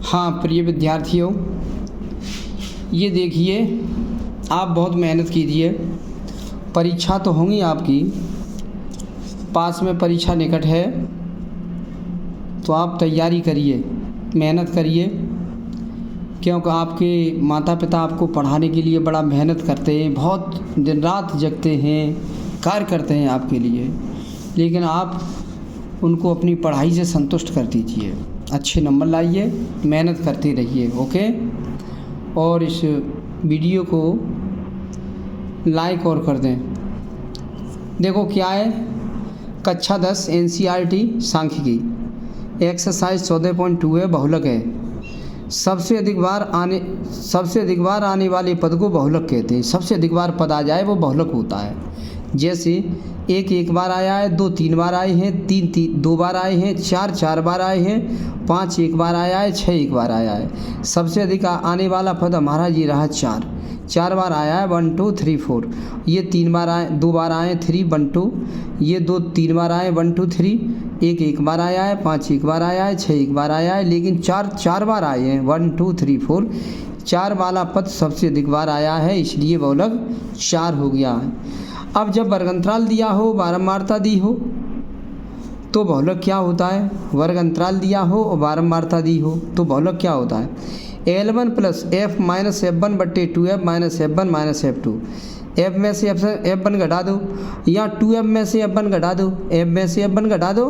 हाँ प्रिय विद्यार्थियों, ये देखिए, आप बहुत मेहनत कीजिए। परीक्षा तो होंगी आपकी, पास में परीक्षा निकट है, तो आप तैयारी करिए, मेहनत करिए, क्योंकि आपके माता पिता आपको पढ़ाने के लिए बड़ा मेहनत करते हैं, बहुत दिन रात जगते हैं, कार्य करते हैं आपके लिए, लेकिन आप उनको अपनी पढ़ाई से संतुष्ट कर दीजिए। अच्छे नंबर लाइए, मेहनत करते रहिए। ओके, और इस वीडियो को लाइक और कर दें। देखो क्या है, कक्षा 10 NCERT सांख्यिकी एक्सरसाइज 14.2 है, बहुलक है। सबसे अधिक बार आने वाले पद को बहुलक कहते हैं। सबसे अधिक बार पद आ जाए वो बहुलक होता है। जैसे एक बार आया है, 2 3 बार आए हैं, 3 2 बार आए हैं, 4 4 बार आए हैं, 5 1 बार आया है, 6 1 बार आया है। सबसे अधिक आने वाला पद हमारा ये रहा 4 बार आया है, 1 2 3 4। ये 3 बार आए, 2 बार आए 3 1 2। ये 2 3 बार आए 1 2 3। 1 1 बार आया है, 5 1 बार आया है, 6 1 बार आया है, लेकिन 4 बार आए हैं, 1 2 3 4। 4 वाला पद सबसे अधिक बार आया है, इसलिए बहुलक 4 हो गया है। अब जब वर्ग अंतराल दिया हो, बारंबारता दी हो, तो बहुलक क्या होता है? वर्ग अंतराल दिया हो और बारंबारता दी हो तो बहुलक क्या होता है? L1 plus F minus F1 बट्टे 2F minus F1 minus F2। F में से F1 घटा दो, या 2F में से F1 घटा दो, F में से F1 घटा दो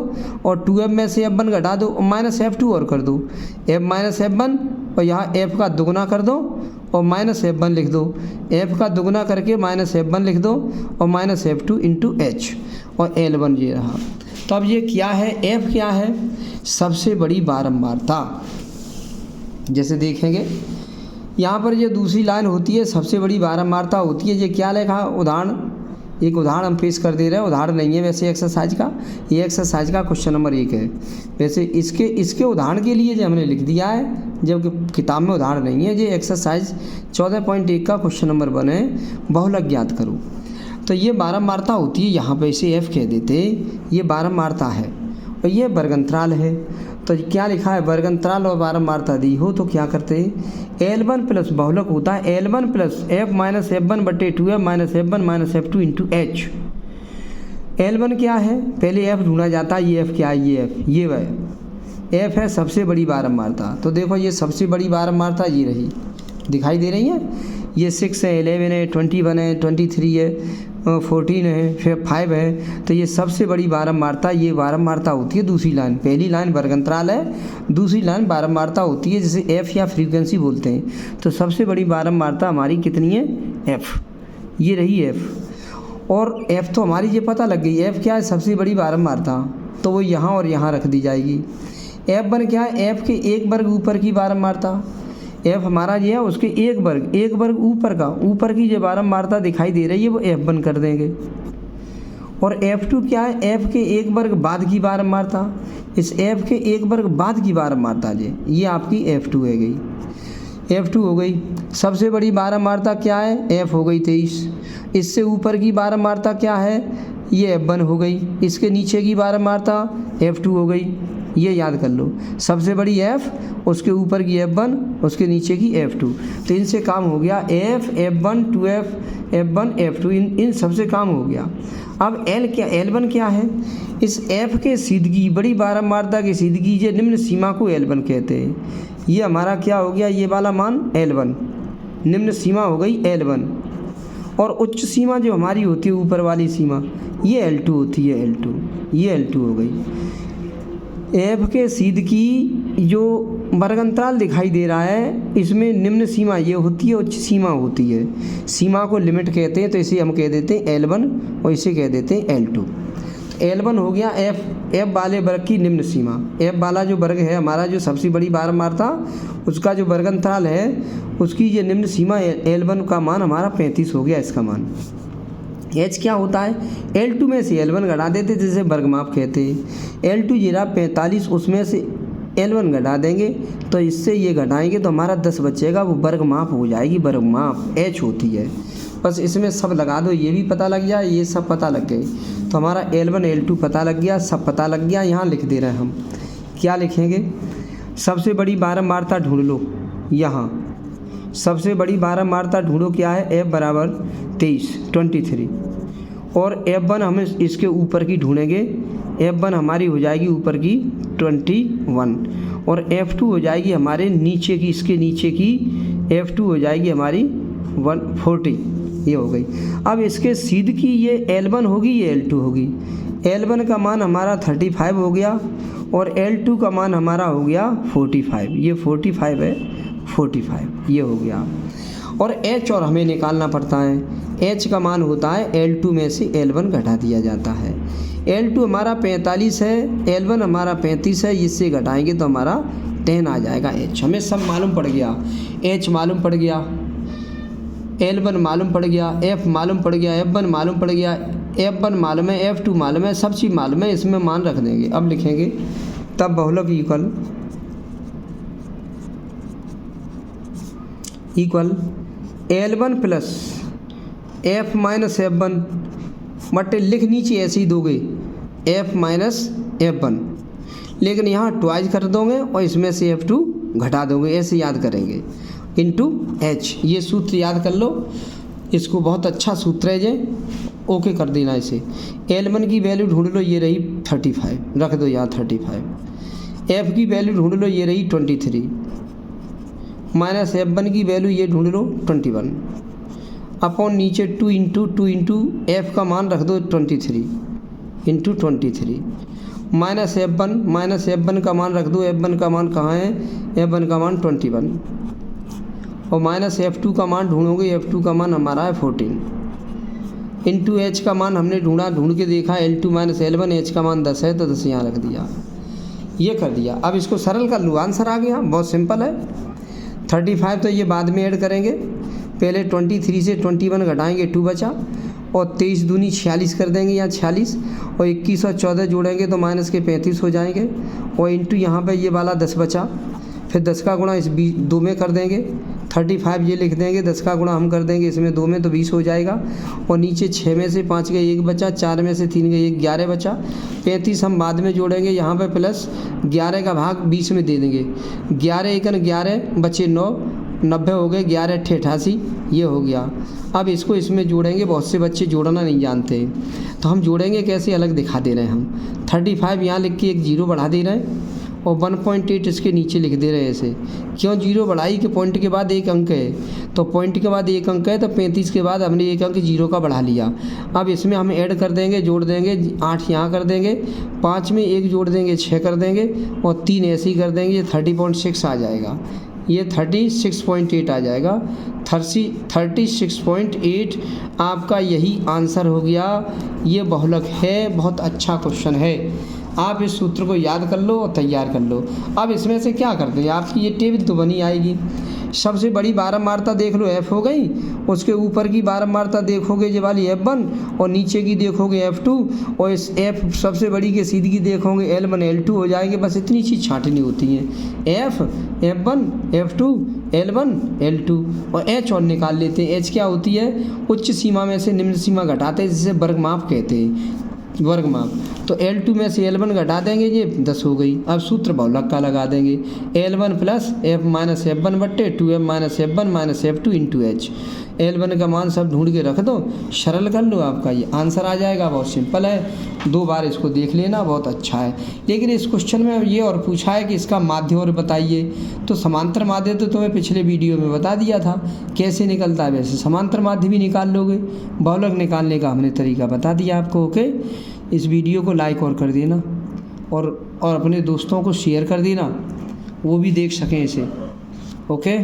और 2F में से F1 घटा दो और माइनस F2 और कर दो। F माइनस F1 और यहाँ F का दुगुना कर दो और माइनस F1 लिख दो। F का दुगुना करके माइनस F1 लिख दो और माइनस F2 इंटू H, और L1 ये रहा। तो अब ये क्या है? F क्या है? सबसे बड़ी बारंबारता। जैसे देखेंगे यहाँ पर ये दूसरी लाइन होती है, सबसे बड़ी बारंबारता होती है। ये क्या लिखा? उदाहरण, एक उदाहरण हम पेश कर दे रहे हैं। उदाहरण नहीं है वैसे एक्सरसाइज का, ये एक्सरसाइज का क्वेश्चन नंबर 1 है। वैसे इसके उदाहरण के लिए जो हमने लिख दिया है, जबकि किताब में उदाहरण नहीं है। ये एक्सरसाइज 14.1 का क्वेश्चन नंबर 1 है, बहुलक ज्ञात करो। तो ये बारंबारता होती है, यहाँ पे इसे F कह देते, ये बारंबारता है और ये वर्ग अंतराल है। तो क्या लिखा है? वर्ग अंतराल और बारंबारता दी हो तो क्या करते हैं? L1 प्लस बहुलक होता है L1 plus F minus F1 बटे 2F minus F1 minus F2 into H। L1 क्या है? पहले F ढूंढा जाता है। ये F क्या है? ये F, ये वह F है सबसे बड़ी बारंबारता। तो देखो ये सबसे बड़ी बारंबारता ये रही, दिखाई दे रही है। ये 6 है, 11 है, 21 है, 23 है, 14 है, फिर 5 है। तो ये सबसे बड़ी बारंबारता, ये बारंबारता होती है दूसरी लाइन। पहली लाइन वर्ग अंतराल है, दूसरी लाइन बारंबारता होती है, जिसे F या फ्रीक्वेंसी बोलते हैं। तो सबसे बड़ी बारंबारता हमारी कितनी है? F, ये रही F। और F तो हमारी ये पता लग गई, F क्या है? सबसे बड़ी बारंबारता, तो वो यहाँ और यहाँ रख दी जाएगी। F1 क्या है? F के एक वर्ग ऊपर की बारंबारता। F हमारा ये है, उसके एक वर्ग ऊपर की जो बारंबारता दिखाई दे रही है वो F1 कर देंगे। और F2 क्या है? F के एक वर्ग बाद की बारंबारता। इस F के एक वर्ग बाद की बारंबारता ये आपकी F2 है गई, F2 हो गई। सबसे बड़ी बारंबारता क्या है? F हो गई 23। इससे ऊपर की बारंबारता क्या है? ये F1 हो गई। इसके नीचे की बारंबारता F2 हो गई। ये याद कर लो, सबसे बड़ी F, उसके ऊपर की F1, उसके नीचे की F2। तो इनसे काम हो गया। F F1 2F F1 F2, इन सबसे काम हो गया। अब L1 क्या है? इस F के सीधगी, बड़ी बारंबारता की सीधगी, ये निम्न सीमा को L1 कहते हैं। ये हमारा क्या हो गया? ये वाला मान L1, निम्न सीमा हो गई L1। और उच्च सीमा जो हमारी होती है, ऊपर वाली सीमा, ये L2 होती है, L2, ये L2 हो गई। F के सीध की जो वर्ग अंतराल दिखाई दे रहा है, इसमें निम्न सीमा ये होती है, उच्च सीमा होती है। सीमा को लिमिट कहते हैं, तो इसे हम कह देते हैं L1 और इसे कह देते हैं L2। L1 हो गया F वाले वर्ग की निम्न सीमा। F वाला जो वर्ग है हमारा, जो सबसे बड़ी बारंबारता, उसका जो वर्ग अंतराल है, उसकी ये निम्न सीमा L1 का मान हमारा 35 हो गया, इसका मान। H क्या होता है? L2 में से L1 घटा देते, जिसे वर्गमाप कहते हैं। L2 ये रहा 45, उसमें से L1 घटा देंगे, तो इससे ये घटाएंगे तो हमारा 10 बचेगा, वो वर्गमाप हो जाएगी, वर्गमाप H होती है। बस इसमें सब लगा दो, ये भी पता लग जाए, ये सब पता लग गए, तो हमारा L1 L2 पता लग गया, सब पता लग गया। यहाँ लिख दे रहे हैं हम, क्या लिखेंगे? सबसे बड़ी बारंबारता ढूंढ लो। यहाँ सबसे बड़ी बारंबारता ढूंढो, क्या है, F बराबर 23 और F1 हम इसके ऊपर की ढूंढेंगे। F1 हमारी हो जाएगी ऊपर की 21 और F2 हो जाएगी हमारे नीचे की, इसके नीचे की F2 हो जाएगी हमारी 140। ये हो गई। अब इसके सीध की ये L1 होगी, ये L2 होगी। L1 का मान हमारा 35 हो गया और L2 का मान हमारा हो गया 45। ये 45 है, 45 ये हो गया। और H और हमें निकालना पड़ता है। H का मान होता है L2 में से L1 घटा दिया जाता है। L2 हमारा 45 है, L1 हमारा 35 है, इससे घटाएंगे तो हमारा 10 आ जाएगा H। हमें सब मालूम पड़ गया, H मालूम पड़ गया, L1 मालूम पड़ गया, F मालूम पड़ गया, F1 मालूम पड़ गया, F1 मालूम है, F2 मालूम है, सब चीज़ मालूम है। इसमें मान रख देंगे। अब लिखेंगे तब बहुलक equal L1 plus F minus F1 बटे लिख नीचे ऐसे ही दोगे F माइनस F1, लेकिन यहाँ ट्वाइस कर दोगे और इसमें से F2 घटा दोगे, ऐसे याद करेंगे, इंटू H। ये सूत्र याद कर लो, इसको बहुत अच्छा सूत्र है ये, ओके कर देना इसे। L1 की वैल्यू ढूंढ लो, ये रही 35, रख दो यहाँ 35। F की वैल्यू ढूंढ लो, ये रही 23 माइनस F1 की वैल्यू ये ढूंढ लो 21 अपॉन नीचे 2 इंटू F का मान रख दो 23 इंटू 23 माइनस F1 का मान रख दो। F1 का मान कहाँ है, F1 का मान 21 और माइनस F2 का मान ढूंढोगे, F2 का मान हमारा है 14 इंटू H का मान हमने ढूंढ के देखा L2 माइनस L1, H का मान 10 है तो 10 यहाँ रख दिया, ये कर दिया। अब इसको सरल कर लो, आंसर आ गया, बहुत सिंपल है। 35 तो ये बाद में ऐड करेंगे, पहले 23 से 21 घटाएंगे 2 बचा और 23 दूनी 46 कर देंगे, यहाँ 46 और 21 और 14 जोड़ेंगे तो माइनस के 35 हो जाएंगे और इंटू यहाँ पे ये वाला 10 बचा, फिर 10 का गुणा इस 2 में कर देंगे, 35 ये लिख देंगे, 10 का गुणा हम कर देंगे इसमें 2 में तो 20 हो जाएगा और नीचे 6 में से 5 गए 1 बचा, 4 में से 3 गए 1, 11 बचा। 35 हम बाद में जोड़ेंगे, यहाँ पे प्लस 11 का भाग 20 में दे देंगे, 11 1 11 बचे 9, 90 हो गए, 11 8 88 ये हो गया। अब इसको इसमें जोड़ेंगे, बहुत से बच्चे जोड़ना नहीं जानते तो हम जोड़ेंगे कैसे, अलग दिखा दे रहे हैं हम। 35 यहाँ लिख के एक 0 बढ़ा दे रहे हैं और 1.8 इसके नीचे लिख दे रहे हैं ऐसे। क्यों 0 बढ़ाई कि पॉइंट के बाद एक अंक है, तो पॉइंट के बाद एक अंक है तो 35 के बाद हमने एक अंक 0 का बढ़ा लिया। अब इसमें हम ऐड कर देंगे, जोड़ देंगे, 8 यहाँ कर देंगे, 5 में 1 जोड़ देंगे 6 कर देंगे और 3 ऐसे ही कर देंगे, ये 30.6 आ जाएगा, ये 36.8 आ जाएगा। 36.8 आपका यही आंसर हो गया। ये बहुलक है, बहुत अच्छा क्वेश्चन है। आप इस सूत्र को याद कर लो और तैयार कर लो। अब इसमें से क्या करते हैं, आपकी ये टेबल तो बनी आएगी। सबसे बड़ी बारंबारता देख लो F हो गई, उसके ऊपर की बारंबारता देखोगे ये वाली F1 और नीचे की देखोगे F2 और इस F सबसे बड़ी के सीधी की देखोगे L1 L2 हो जाएंगे। बस इतनी चीज़ छाँटनी होती हैं, F F1 F2 L1 L2 और H और निकाल लेते हैं। H क्या होती है, उच्च सीमा में से निम्न सीमा घटाते हैं, जिसे वर्गमाप कहते हैं, वर्गमाप। तो L2 में से L1 घटा देंगे, ये 10 हो गई। अब सूत्र बहुलक का लगा देंगे, L1 plus F minus F1 बट्टे 2F minus F1 minus F2 into H। L1 का मान सब ढूंढ के रख दो, सरल कर लो, आपका ये आंसर आ जाएगा। बहुत सिंपल है, 2 बार इसको देख लेना, बहुत अच्छा है। लेकिन इस क्वेश्चन में ये और पूछा है कि इसका माध्य और बताइए, तो समांतर माध्य तो तुम्हें पिछले वीडियो में बता दिया था कैसे निकलता है, वैसे समांतर माध्य भी निकाल लोगे। बहुलक निकालने का हमने तरीका बता दिया आपको। ओके, इस वीडियो को लाइक और कर देना और अपने दोस्तों को शेयर कर देना, वो भी देख सकें इसे। ओके।